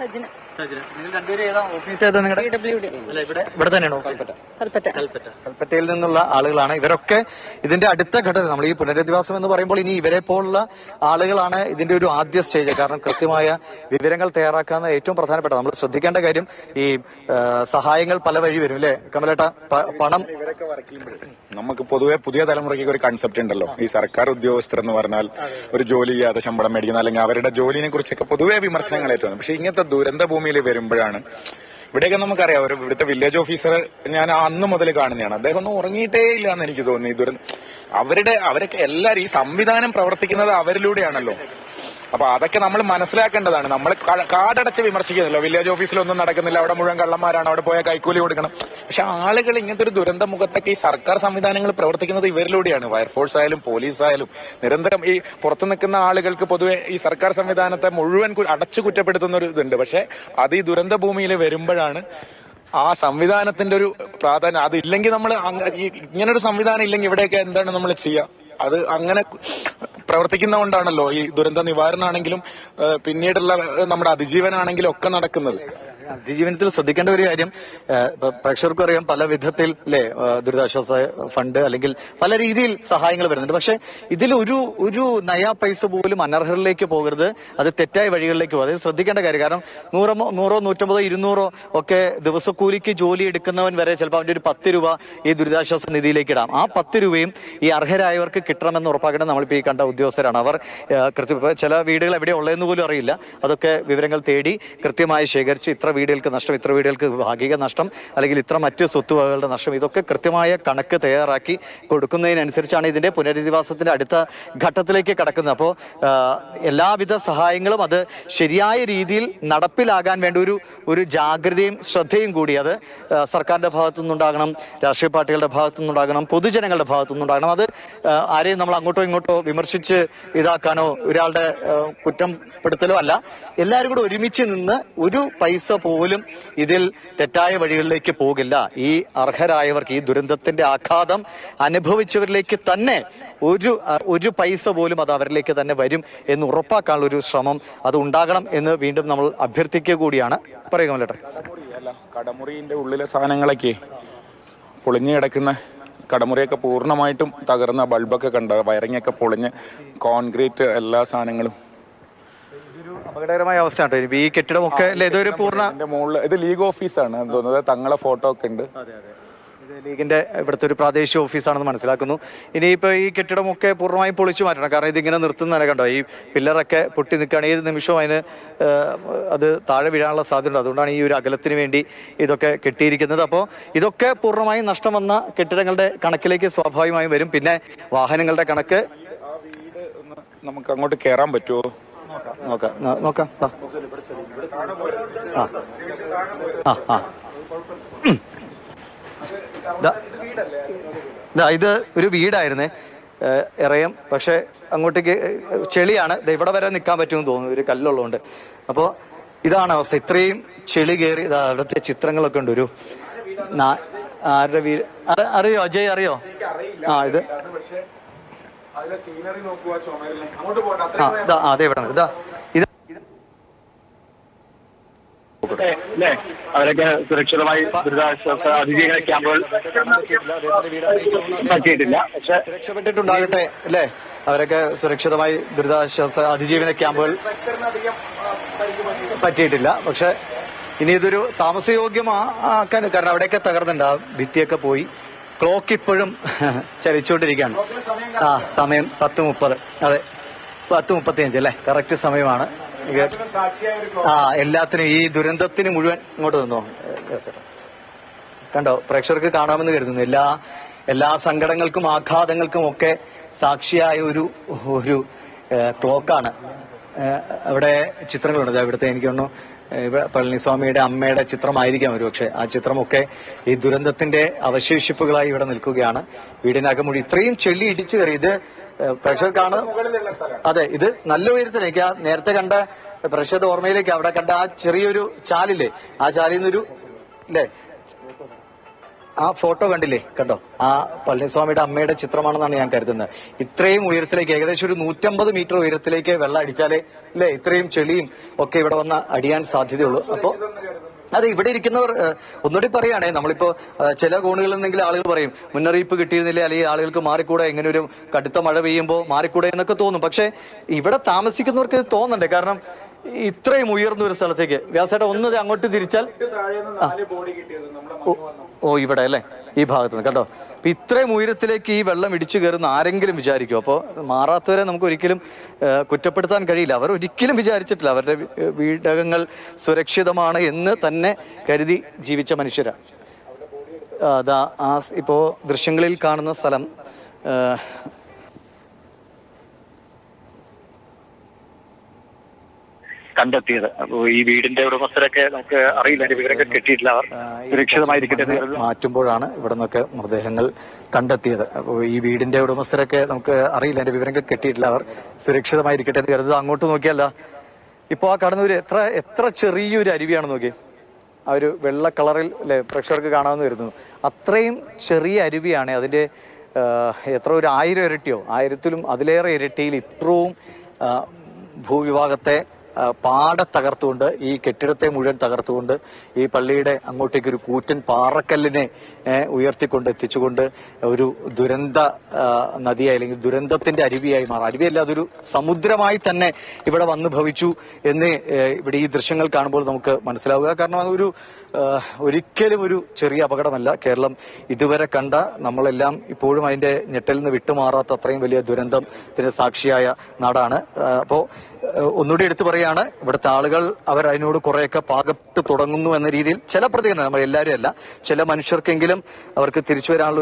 നിങ്ങൾ രണ്ടുപേരും ഏതാ ഓഫീസ് ഏതാ നിങ്ങളുടെ? ഇവിടെ തന്നെയാണോ? കൽപ്പറ്റയിൽ നിന്നുള്ള ആളുകളാണ് ഇവരൊക്കെ. ഇതിന്റെ അടുത്ത ഘട്ടത്തിൽ നമ്മൾ ഈ പുനരധിവാസം എന്ന് പറയുമ്പോൾ ഇനി ഇവരെ പോലുള്ള ആളുകളാണ് ഇതിന്റെ ഒരു ആദ്യ സ്റ്റേജ്. കാരണം കൃത്യമായ വിവരങ്ങൾ തയ്യാറാക്കാവുന്ന ഏറ്റവും പ്രധാനപ്പെട്ട നമ്മൾ ശ്രദ്ധിക്കേണ്ട കാര്യം ഈ സഹായങ്ങൾ പല വഴി വരും അല്ലെ കമലേട്ട? പണം നമുക്ക് പൊതുവെ പുതിയ തലമുറയ്ക്ക് ഒരു കൺസെപ്റ്റ് ഉണ്ടല്ലോ, ഈ സർക്കാർ ഉദ്യോഗസ്ഥർ എന്ന് പറഞ്ഞാൽ ഒരു ജോലി ചെയ്യാതെ ശമ്പളം മേടിക്കുന്ന, അല്ലെങ്കിൽ അവരുടെ ജോലിനെ കുറിച്ചൊക്കെ പൊതുവെ വിമർശനങ്ങൾ ഏറ്റവും. പക്ഷെ ഇങ്ങനത്തെ ദുരന്ത ഭൂമിയിൽ വരുമ്പോഴാണ് ഇവിടെയൊക്കെ നമുക്കറിയാം. ഇവിടുത്തെ വില്ലേജ് ഓഫീസർ ഞാൻ അന്ന് മുതൽ കാണുന്നതാണ്. അദ്ദേഹം ഒന്നും ഉറങ്ങിയിട്ടേ ഇല്ല എന്ന് എനിക്ക് തോന്നി. അവരൊക്കെ എല്ലാവരും ഈ സംവിധാനം പ്രവർത്തിക്കുന്നത് അവരിലൂടെയാണല്ലോ. അപ്പൊ അതൊക്കെ നമ്മൾ മനസ്സിലാക്കേണ്ടതാണ്. നമ്മൾ കാടടച്ച് വിമർശിക്കുന്നില്ല, വില്ലേജ് ഓഫീസിലൊന്നും നടക്കുന്നില്ല, അവിടെ മുഴുവൻ കള്ളന്മാരാണ്, അവിടെ പോയാൽ കൈക്കൂലി കൊടുക്കണം. പക്ഷെ ആളുകൾ ഇങ്ങനത്തെ ഒരു ദുരന്ത മുഖത്തൊക്കെ ഈ സർക്കാർ സംവിധാനങ്ങൾ പ്രവർത്തിക്കുന്നത് ഇവരിലൂടെയാണ്. ഫയർഫോഴ്സ് ആയാലും പോലീസ് ആയാലും നിരന്തരം ഈ പുറത്തു നിൽക്കുന്ന ആളുകൾക്ക് പൊതുവെ ഈ സർക്കാർ സംവിധാനത്തെ മുഴുവൻ അടച്ചു കുറ്റപ്പെടുത്തുന്ന ഒരു ഇതുണ്ട്. പക്ഷെ അത് ഈ ദുരന്ത ഭൂമിയിൽ വരുമ്പോഴാണ് ആ സംവിധാനത്തിന്റെ ഒരു പ്രാധാന്യം. അതില്ലെങ്കിൽ നമ്മൾ ഇങ്ങനൊരു സംവിധാനം ഇല്ലെങ്കിൽ ഇവിടെയൊക്കെ എന്താണ് നമ്മൾ ചെയ്യുക? അത് അങ്ങനെ പ്രവർത്തിക്കുന്നതുകൊണ്ടാണല്ലോ ഈ ദുരന്ത നിവാരണമാണെങ്കിലും പിന്നീടുള്ള നമ്മുടെ അതിജീവനാണെങ്കിലും ഒക്കെ നടക്കുന്നത്. അതിജീവനത്തിൽ ശ്രദ്ധിക്കേണ്ട ഒരു കാര്യം, പ്രേക്ഷകർക്കും അറിയാം, പല വിധത്തിൽ അല്ലെ ദുരിതാശ്വാസ ഫണ്ട് അല്ലെങ്കിൽ പല രീതിയിൽ സഹായങ്ങൾ വരുന്നുണ്ട്. പക്ഷെ ഇതിൽ ഒരു നയാ പൈസ പോലും അനർഹരിലേക്ക് പോകരുത്, അത് തെറ്റായ വഴികളിലേക്ക് പോകും. അത് ശ്രദ്ധിക്കേണ്ട കാര്യം. കാരണം 100, 150, 200 ഒക്കെ ദിവസക്കൂലിക്ക് ജോലി എടുക്കുന്നവൻ വരെ ചിലപ്പോൾ അവന്റെ ഒരു 10 രൂപ ഈ ദുരിതാശ്വാസ നിധിയിലേക്ക് ഇടാം. ആ 10 രൂപയും ഈ അർഹരായവർക്ക് കിട്ടണമെന്ന് ഉറപ്പാക്കേണ്ടത് നമ്മളിപ്പോൾ ഈ കണ്ട ഉദ്യോഗസ്ഥരാണ്. അവർ ചില വീടുകൾ എവിടെ ഉള്ളതെന്ന് പോലും അറിയില്ല. അതൊക്കെ വിവരങ്ങൾ തേടി കൃത്യമായി ശേഖരിച്ച് ഇത്ര വീടുകൾക്ക് നഷ്ടം, ഇത്ര വീടുകൾക്ക് ഭാഗിക നഷ്ടം, അല്ലെങ്കിൽ ഇത്ര മറ്റ് സ്വത്തുവകകളുടെ നഷ്ടം, ഇതൊക്കെ കൃത്യമായ കണക്ക് തയ്യാറാക്കി കൊടുക്കുന്നതിനനുസരിച്ചാണ് ഇതിന്റെ പുനരധിവാസത്തിന്റെ അടുത്ത ഘട്ടത്തിലേക്ക് കടക്കുന്നത്. അപ്പോൾ എല്ലാവിധ സഹായങ്ങളും അത് ശരിയായ രീതിയിൽ നടപ്പിലാകാൻ വേണ്ട ഒരു ജാഗ്രതയും ശ്രദ്ധയും കൂടി അത് സർക്കാരിന്റെ ഭാഗത്തു നിന്നുണ്ടാകണം, രാഷ്ട്രീയ പാർട്ടികളുടെ ഭാഗത്തു നിന്നുണ്ടാകണം, പൊതുജനങ്ങളുടെ ഭാഗത്തു നിന്നുണ്ടാകണം. അത് ആരെയും നമ്മൾ അങ്ങോട്ടോ ഇങ്ങോട്ടോ വിമർശിച്ച് ഇതാക്കാനോ ഒരാളുടെ കുറ്റം പെടുത്തലോ അല്ല. എല്ലാവരും കൂടെ ഒരുമിച്ച് നിന്ന് ഒരു പൈസ പോലും ഇതിൽ തെറ്റായ വഴികളിലേക്ക് പോകില്ല. ഈ അർഹരായവർക്ക്, ഈ ദുരന്തത്തിന്റെ ആഘാതം അനുഭവിച്ചവരിലേക്ക് തന്നെ ഒരു പൈസ പോലും അത് അവരിലേക്ക് തന്നെ വരും എന്ന് ഉറപ്പാക്കാനുള്ള ഒരു ശ്രമം അത് ഉണ്ടാകണം എന്ന് വീണ്ടും നമ്മൾ അഭ്യർത്ഥിക്കുക കൂടിയാണ്. പറയുക മല്ലേട്ടെ. കടമുറിന്റെ ഉള്ളിലെ സാധനങ്ങളൊക്കെ പൊളിഞ്ഞു കിടക്കുന്ന, കടമുറിയൊക്കെ പൂർണ്ണമായിട്ടും തകർന്ന, ബൾബൊക്കെ കണ്ട, വയറിങ്ങൊക്കെ പൊളിഞ്ഞ്, കോൺക്രീറ്റ് എല്ലാ സാധനങ്ങളും അപകടകരമായ അവസ്ഥയാണ്. ഈ കെട്ടിടമൊക്കെ ഇതൊരു പൂർണ്ണ മുകളിൽ ഇത് ലീഗ് ഓഫീസാണ് തോന്നുന്നത്. തങ്ങളെ ഫോട്ടോ ഒക്കെ ഉണ്ട്. ഇത് ലീഗിന്റെ ഇവിടുത്തെ ഒരു പ്രാദേശിക ഓഫീസാണെന്ന് മനസ്സിലാക്കുന്നു. ഇനിയിപ്പോൾ ഈ കെട്ടിടമൊക്കെ പൂർണ്ണമായും പൊളിച്ചു മാറ്റണം. കാരണം ഇതിങ്ങനെ നിർത്തുന്നതിനെ കണ്ടോ, ഈ പില്ലറൊക്കെ പൊട്ടി നിൽക്കുകയാണ്. ഏത് നിമിഷവും അത് താഴെ വീഴാനുള്ള സാധ്യതയുണ്ട്. അതുകൊണ്ടാണ് ഈ ഒരു അകലത്തിന് വേണ്ടി ഇതൊക്കെ കെട്ടിയിരിക്കുന്നത്. അപ്പോൾ ഇതൊക്കെ പൂർണ്ണമായും നഷ്ടം വന്ന കെട്ടിടങ്ങളുടെ കണക്കിലേക്ക് സ്വാഭാവികമായും വരും. പിന്നെ വാഹനങ്ങളുടെ കണക്ക്. നമുക്ക് അങ്ങോട്ട് കയറാൻ പറ്റുമോ? നോക്കാം. ഇത് ഒരു വീടായിരുന്നേ, ഇറയം. പക്ഷെ അങ്ങോട്ടേക്ക് ചെളിയാണ്. ഇവിടെ വരെ നിൽക്കാൻ പറ്റുമെന്ന് തോന്നുന്നു, ഒരു കല്ലുള്ളതുകൊണ്ട്. അപ്പോൾ ഇതാണ് അവസ്ഥ. ഇത്രയും ചെളി കയറി. അവിടുത്തെ ചിത്രങ്ങളൊക്കെ ഉണ്ട്. ഒരു ആരുടെ വീട് അറിയോ? അജയ് അറിയോ? ഇത് അതെ, ഇവിടെ അവരൊക്കെ സുരക്ഷിതമായി ദുരിതാശ്വാസ അതിജീവന ക്യാമ്പുകൾ പറ്റിയിട്ടില്ല. പക്ഷെ രക്ഷപ്പെട്ടിട്ടുണ്ടാകട്ടെ അല്ലേ? അവരൊക്കെ സുരക്ഷിതമായി ദുരിതാശ്വാസ അതിജീവന ക്യാമ്പുകൾ പറ്റിയിട്ടില്ല. പക്ഷെ ഇനി ഇതൊരു താമസയോഗ്യമാക്കാൻ, കാരണം അവിടെയൊക്കെ തകർന്നുണ്ട്. ആ ഭിത്തിയൊക്കെ പോയി. ക്ലോക്ക് ഇപ്പോഴും ചലിച്ചുകൊണ്ടിരിക്കുകയാണ്. സമയം 10:30. അതെ, 10:35 അല്ലേ? കറക്റ്റ് സമയമാണ്. എല്ലാത്തിനും, ഈ ദുരന്തത്തിന് മുഴുവൻ ഇങ്ങോട്ട് നിന്നോ. കണ്ടോ, പ്രേക്ഷകർക്ക് കാണാമെന്ന് കരുതുന്നു. എല്ലാ സങ്കടങ്ങൾക്കും ആഘാതങ്ങൾക്കും ഒക്കെ സാക്ഷിയായ ഒരു ക്ലോക്കാണ്. അവിടെ ചിത്രങ്ങളുണ്ട്. ഇവിടുത്തെ എനിക്ക് തോന്നുന്നു പളനിസ്വാമിയുടെ അമ്മയുടെ ചിത്രമായിരിക്കാം ഒരുപക്ഷെ. ആ ചിത്രമൊക്കെ ഈ ദുരന്തത്തിന്റെ അവശേഷിപ്പുകളായി ഇവിടെ നിൽക്കുകയാണ്. വീടിനകം മുഴുവൻ ഇത്രയും ചെള്ളി ഇടിച്ചു കയറി. ഇത് പ്രേക്ഷകർക്കാണ്. അതെ, ഇത് നല്ല ഉയരത്തിലേക്ക്. ആ നേരത്തെ കണ്ട പ്രേക്ഷകരുടെ ഓർമ്മയിലേക്ക് അവിടെ കണ്ട ആ ചെറിയൊരു ചാലില്ലേ, ആ ചാലിൽ നിന്നൊരു അല്ലേ ആ ഫോട്ടോ കണ്ടില്ലേ, കണ്ടോ? ആ പളനിസ്വാമിയുടെ അമ്മയുടെ ചിത്രമാണെന്നാണ് ഞാൻ കരുതുന്നത്. ഇത്രയും ഉയരത്തിലേക്ക്, ഏകദേശം ഒരു 150 മീറ്റർ ഉയരത്തിലേക്ക് വെള്ളം അടിച്ചാലേ അല്ലെ ഇത്രയും ചെളിയും ഒക്കെ ഇവിടെ വന്ന് അടിയാൻ സാധ്യതയുള്ളൂ. അപ്പോ അതെ, ഇവിടെ ഇരിക്കുന്നവർ ഒന്നുകൂടി പറയുകയാണെ, നമ്മളിപ്പോ ചില കോണുകളിൽ നിന്നെങ്കിലും ആളുകൾ പറയും മുന്നറിയിപ്പ് കിട്ടിയിരുന്നില്ല, അല്ലെങ്കിൽ ആളുകൾക്ക് മാറിക്കൂടെ, ഇങ്ങനെ ഒരു കടുത്ത മഴ പെയ്യുമ്പോൾ മാറിക്കൂടെ എന്നൊക്കെ തോന്നും. പക്ഷെ ഇവിടെ താമസിക്കുന്നവർക്ക് ഇത് തോന്നണ്ടേ? കാരണം ഇത്രയും ഉയർന്ന ഒരു സ്ഥലത്തേക്ക് വ്യാസേട്ട ഒന്നത് അങ്ങോട്ട് തിരിച്ചാൽ ഇവിടെ അല്ലേ, ഈ ഭാഗത്ത് നിന്ന് കണ്ടോ. അപ്പൊ ഇത്രയും ഉയരത്തിലേക്ക് ഈ വെള്ളം ഇടിച്ചു കയറുന്ന ആരെങ്കിലും വിചാരിക്കും? അപ്പോൾ മാറാത്തവരെ നമുക്ക് ഒരിക്കലും കുറ്റപ്പെടുത്താൻ കഴിയില്ല. അവർ ഒരിക്കലും വിചാരിച്ചിട്ടില്ല, അവരുടെ വീടകങ്ങൾ സുരക്ഷിതമാണ് എന്ന് തന്നെ കരുതി ജീവിച്ച മനുഷ്യരാണ്. അതാ ആ ഇപ്പോ ദൃശ്യങ്ങളിൽ കാണുന്ന സ്ഥലം കണ്ടെത്തിയത്. അപ്പോൾ ഈ വീടിന്റെ ഉടമസ്ഥരൊക്കെ നമുക്ക് അറിയില്ല, അതിന്റെ വിവരമൊക്കെ കിട്ടിയിട്ടില്ല. അവർ സുരക്ഷിതമായിരിക്കട്ടെ മാറ്റുമ്പോഴാണ് ഇവിടെ നിന്നൊക്കെ മൃതദേഹങ്ങൾ കണ്ടെത്തിയത്. അപ്പോൾ ഈ വീടിന്റെ ഉടമസ്ഥരൊക്കെ നമുക്ക് അറിയില്ല, അതിന്റെ വിവരങ്ങൾ കിട്ടിയിട്ടില്ല. അവർ സുരക്ഷിതമായിരിക്കട്ടെ എന്ന് കരുതുന്നത്. അങ്ങോട്ട് നോക്കിയല്ല, ഇപ്പൊ ആ കടന്നൂര് എത്ര ചെറിയൊരു അരുവിയാണ് നോക്കി. ആ ഒരു വെള്ള കളറിൽ അല്ലെ, പ്രേക്ഷകർക്ക് കാണാമെന്ന് വരുന്നു. അത്രയും ചെറിയ അരുവിയാണ്. അതിന്റെ എത്ര, ഒരു 1000 ഇരട്ടിയോ 1000-ലും അതിലേറെ ഇരട്ടിയിൽ ഇത്രയും ഭൂവിഭാഗത്തെ പാടെ തകർത്തുകൊണ്ട്, ഈ കെട്ടിടത്തെ മുഴുവൻ തകർത്തുകൊണ്ട്, ഈ പള്ളിയുടെ അങ്ങോട്ടേക്ക് ഒരു കൂറ്റൻ പാറക്കല്ലിനെ ഉയർത്തിക്കൊണ്ട് എത്തിച്ചുകൊണ്ട് ഒരു ദുരന്ത നദിയായി, അല്ലെങ്കിൽ ദുരന്തത്തിന്റെ അരുവിയായി മാറും. അരുവിയല്ല, അതൊരു സമുദ്രമായി തന്നെ ഇവിടെ വന്നു ഭവിച്ചു എന്ന് ഇവിടെ ഈ ദൃശ്യങ്ങൾ കാണുമ്പോൾ നമുക്ക് മനസ്സിലാവുക. കാരണം ഒരിക്കലും ഒരു ചെറിയ അപകടമല്ല. കേരളം ഇതുവരെ കണ്ട, നമ്മളെല്ലാം ഇപ്പോഴും അതിന്റെ ഞെട്ടലിൽ നിന്ന് വിട്ടുമാറാത്ത അത്രയും വലിയ ദുരന്തത്തിന് സാക്ഷിയായ നാടാണ്. അപ്പോ ഒന്നുകൂടി എടുത്തു പറയാണ്, ഇവിടുത്തെ ആളുകൾ അവർ അതിനോട് കുറെയൊക്കെ പാകപ്പെട്ട് തുടങ്ങുന്നു എന്ന രീതിയിൽ ചില പ്രതികരണം, നമ്മൾ എല്ലാവരും അല്ല, ചില മനുഷ്യർക്കെങ്കിലും അവർക്ക് തിരിച്ചു വരാനുള്ള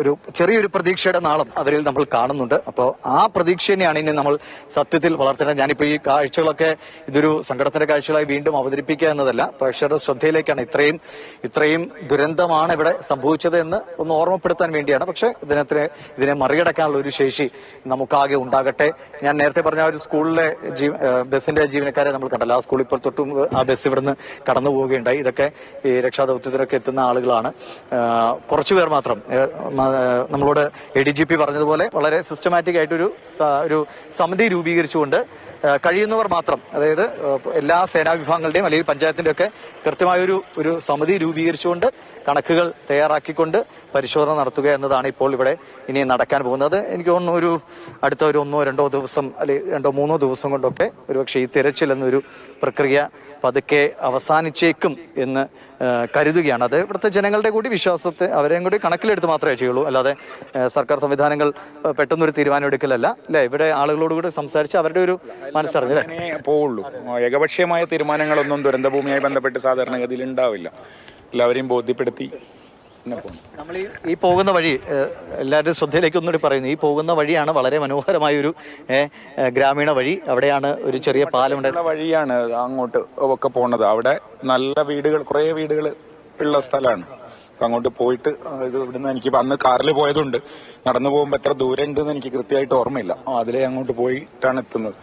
ഒരു ചെറിയൊരു പ്രതീക്ഷയുടെ നാളം അവരിൽ നമ്മൾ കാണുന്നുണ്ട്. അപ്പോൾ ആ പ്രതീക്ഷ തന്നെയാണ് ഇനി നമ്മൾ സത്യത്തിൽ വളർത്തേണ്ടത്. ഞാനിപ്പോ ഈ കാഴ്ചകളൊക്കെ ഇതൊരു സങ്കടത്തിന്റെ കാഴ്ചകളായി വീണ്ടും അവതരിപ്പിക്കുക എന്നതല്ല, പ്രേക്ഷകരുടെ ശ്രദ്ധയിലേക്കാണ് ഇത്രയും ദുരന്തമാണ് ഇവിടെ സംഭവിച്ചത് എന്ന് ഒന്ന് ഓർമ്മപ്പെടുത്താൻ വേണ്ടിയാണ്. പക്ഷെ ഇതിനെ മറികടക്കാനുള്ള ഒരു ശേഷി നമുക്കാകെ ഉണ്ടാകട്ടെ. ഞാൻ നേരത്തെ പറഞ്ഞ ഒരു സ്കൂളിലെ ബസിന്റെ ജീവനക്കാരെ നമ്മൾ കണ്ടല്ലോ, ആ സ്കൂളിൽ ഇപ്പോൾ തൊട്ടും ആ ബസ് ഇവിടുന്ന് കടന്നു പോവുകയുണ്ടായി. ഇതൊക്കെ ഈ രക്ഷാദൌത്യത്തിനൊക്കെ എത്തുന്ന ആളുകളാണ്. കുറച്ചുപേർ മാത്രം, നമ്മളോട് ADGP പറഞ്ഞതുപോലെ വളരെ സിസ്റ്റമാറ്റിക് ആയിട്ടൊരു സമിതി രൂപീകരിച്ചുകൊണ്ട് കഴിയുന്നവർ മാത്രം, അതായത് എല്ലാ സേനാ വിഭാഗങ്ങളുടെയും അല്ലെങ്കിൽ പഞ്ചായത്തിന്റെ ഒക്കെ കൃത്യമായ ഒരു സമിതി രൂപീകരിച്ചുകൊണ്ട് കണക്കുകൾ തയ്യാറാക്കിക്കൊണ്ട് പരിശോധന നടത്തുക എന്നതാണ് ഇപ്പോൾ ഇവിടെ ഇനി നടക്കാൻ പോകുന്നത്. എനിക്ക് തോന്നുന്നു അടുത്ത 1-2 ദിവസം അല്ലെങ്കിൽ 2-3 ദിവസം കൊണ്ടൊക്കെ ഒരുപക്ഷെ ഈ തിരച്ചിൽ എന്നൊരു പ്രക്രിയ പതുക്കെ അവസാനിച്ചേക്കും എന്ന് കരുതുകയാണ്. അത് ഇവിടുത്തെ ജനങ്ങളുടെ കൂടി വിശ്വാസത്തെ, അവരെയും കൂടി കണക്കിലെടുത്ത് മാത്രമേ ചെയ്യുള്ളൂ. അല്ലാതെ സർക്കാർ സംവിധാനങ്ങൾ പെട്ടെന്നൊരു തീരുമാനം എടുക്കലല്ല അല്ലെ. ഇവിടെ ആളുകളോട് കൂടി സംസാരിച്ച് അവരുടെ ഒരു മനസ്സറിഞ്ഞല്ലേ പോവുള്ളൂ. ഏകപക്ഷീയമായ തീരുമാനങ്ങളൊന്നും ദുരന്തഭൂമിയായി ബന്ധപ്പെട്ട് സാധാരണഗതിയിൽ ഉണ്ടാവില്ല. എല്ലാവരെയും ബോധ്യപ്പെടുത്തി നമ്മൾ ഈ പോകുന്ന വഴി എല്ലാവരുടെയും ശ്രദ്ധയിലേക്ക് ഒന്നുകൂടി പറയുന്നു. ഈ പോകുന്ന വഴിയാണ് വളരെ മനോഹരമായൊരു ഗ്രാമീണ വഴി. അവിടെയാണ് ഒരു ചെറിയ പാലമുണ്ട്, വഴിയാണ് അങ്ങോട്ട് ഒക്കെ പോണത്. അവിടെ നല്ല വീടുകൾ, കുറെ വീടുകൾ ഉള്ള സ്ഥലമാണ്. അങ്ങോട്ട് പോയിട്ട് ഇവിടുന്ന് എനിക്ക് അന്ന് കാറിൽ പോയതുകൊണ്ട് നടന്നു പോകുമ്പോൾ എത്ര ദൂരം ഉണ്ടെന്ന് എനിക്ക് കൃത്യമായിട്ട് ഓർമ്മയില്ല. അതിലേ അങ്ങോട്ട് പോയിട്ടാണ് എത്തുന്നത്.